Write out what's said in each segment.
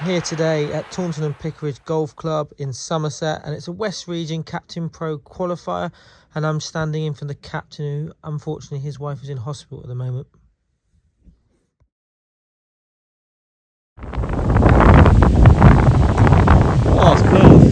Here today at Taunton and Pickeridge Golf Club in Somerset, and it's a West Region Captain Pro Qualifier, and I'm standing in for the captain who, unfortunately, his wife is in hospital at the moment. Oh, it's close.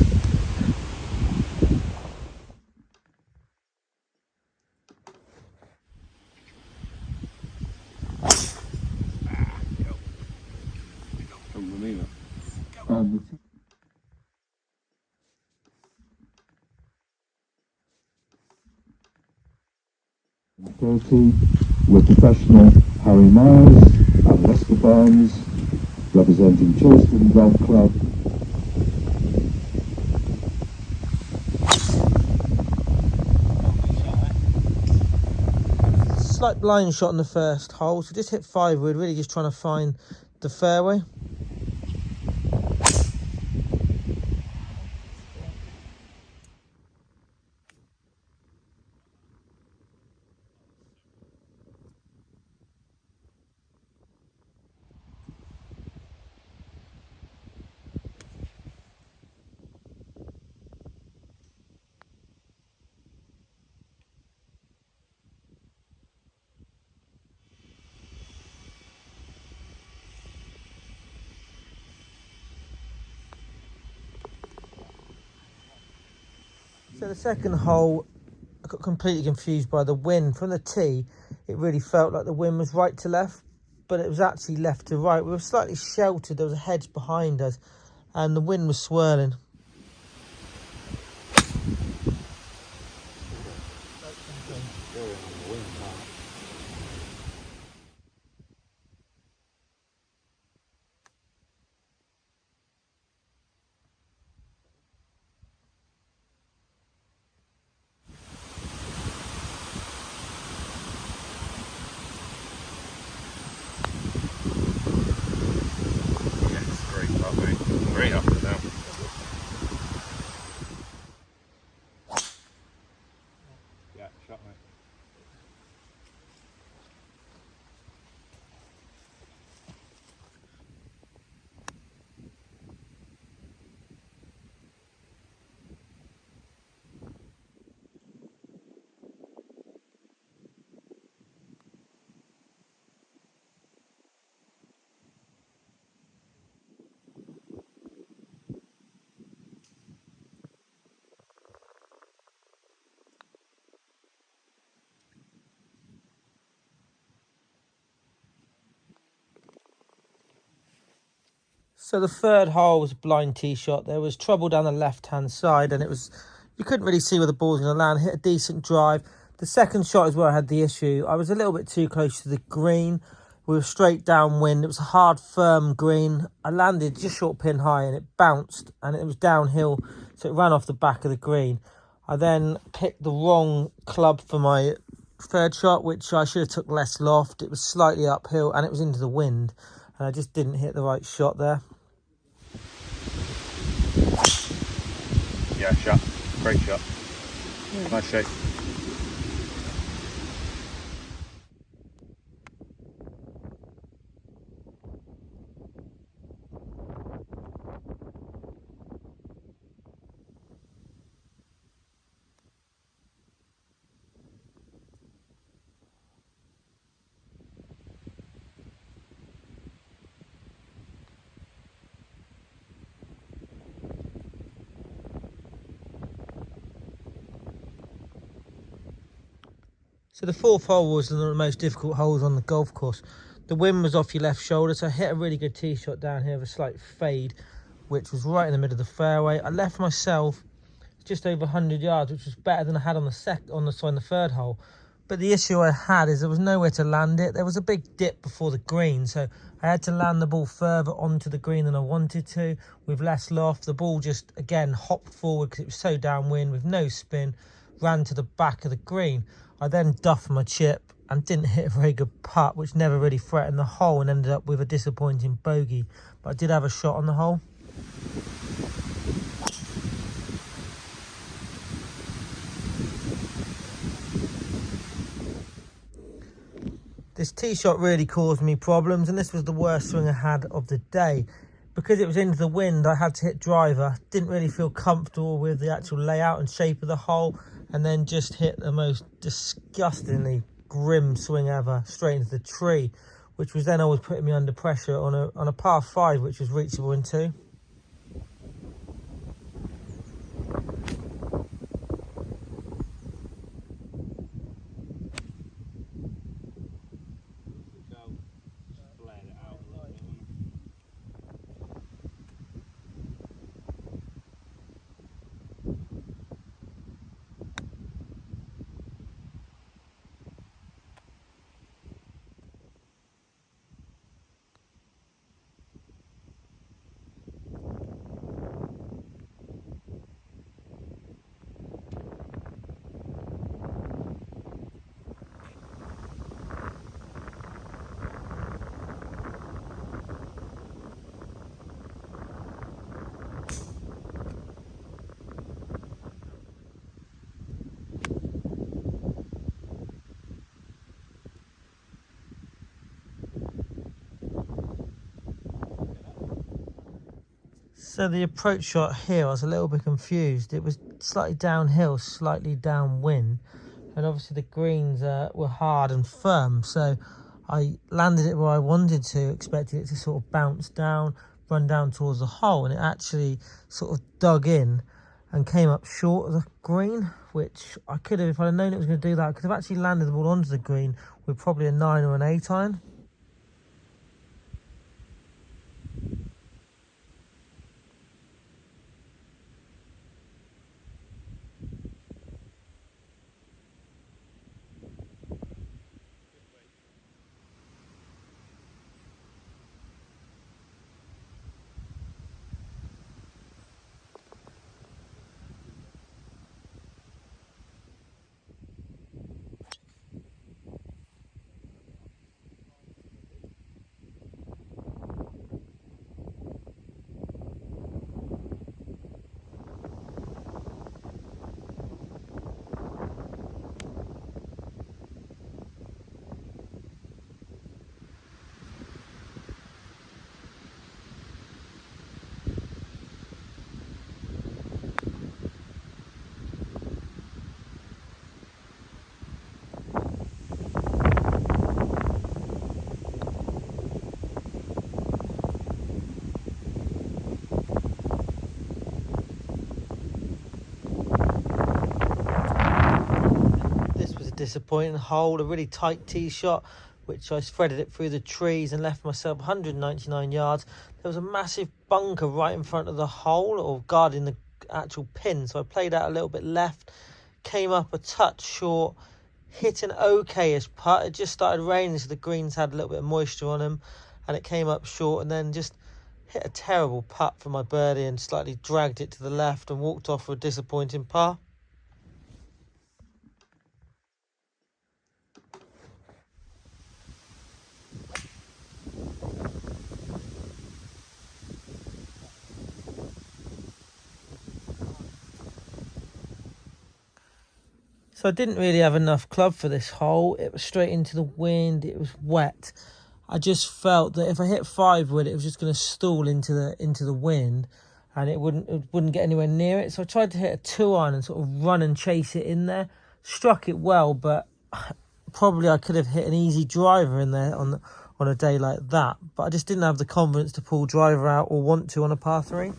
With professional Harry Myers and Lester Barnes representing Charleston Golf Club. Slight blind shot on the first hole, so just hit 5 wood, really just trying to find the fairway. So the second hole, I got completely confused by the wind. From the tee, it really felt like the wind was right to left, but it was actually left to right. We were slightly sheltered, there was a hedge behind us, and the wind was swirling. Great up and down. Yeah, shot mate. So the third hole was a blind tee shot. There was trouble down the left-hand side, and you couldn't really see where the ball was going to land. Hit a decent drive. The second shot is where I had the issue. I was a little bit too close to the green. We were straight downwind. It was a hard, firm green. I landed just short pin high, and it bounced, and it was downhill, so it ran off the back of the green. I then picked the wrong club for my third shot, which I should have took less loft. It was slightly uphill, and it was into the wind, and I just didn't hit the right shot there. Yeah, shot. Great shot. Nice shape. So the fourth hole was one of the most difficult holes on the golf course. The wind was off your left shoulder, so I hit a really good tee shot down here with a slight fade, which was right in the middle of the fairway. I left myself just over 100 yards, which was better than I had on the third hole. But the issue I had is there was nowhere to land it. There was a big dip before the green, so I had to land the ball further onto the green than I wanted to, with less loft. The ball just, again, hopped forward because it was so downwind with no spin, ran to the back of the green. I then duffed my chip and didn't hit a very good putt, which never really threatened the hole, and ended up with a disappointing bogey. But I did have a shot on the hole. This tee shot really caused me problems, and this was the worst swing I had of the day. because it was into the wind, I had to hit driver. Didn't really feel comfortable with the actual layout and shape of the hole, and then just hit the most disgustingly grim swing ever straight into the tree, which was then always putting me under pressure on a par 5, which was reachable in 2. So the approach shot here, I was a little bit confused. It was slightly downhill, slightly downwind, and obviously the greens were hard and firm. So I landed it where I wanted to, expecting it to sort of bounce down, run down towards the hole, and it actually sort of dug in and came up short of the green, which I could have, if I'd have known it was going to do that, I could have actually landed the ball onto the green with probably a 9 or an 8 iron. Disappointing hole, a really tight tee shot, which I threaded it through the trees and left myself 199 yards. There was a massive bunker right in front of the hole, or guarding the actual pin, so I played out a little bit left, came up a touch short, hit an okay-ish putt. It just started raining, so the greens had a little bit of moisture on them, and it came up short, and then just hit a terrible putt for my birdie and slightly dragged it to the left and walked off for a disappointing par. So I didn't really have enough club for this hole. It was straight into the wind. It was wet. I just felt that if I hit 5 with it, it was just going to stall into the wind, and it wouldn't get anywhere near it. So I tried to hit a 2 iron and sort of run and chase it in there. Struck it well, but probably I could have hit an easy driver in there on a day like that. But I just didn't have the confidence to pull driver out or want to on a par 3.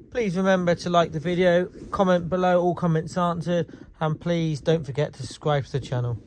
Please remember to like the video, comment below, all comments answered, and please don't forget to subscribe to the channel.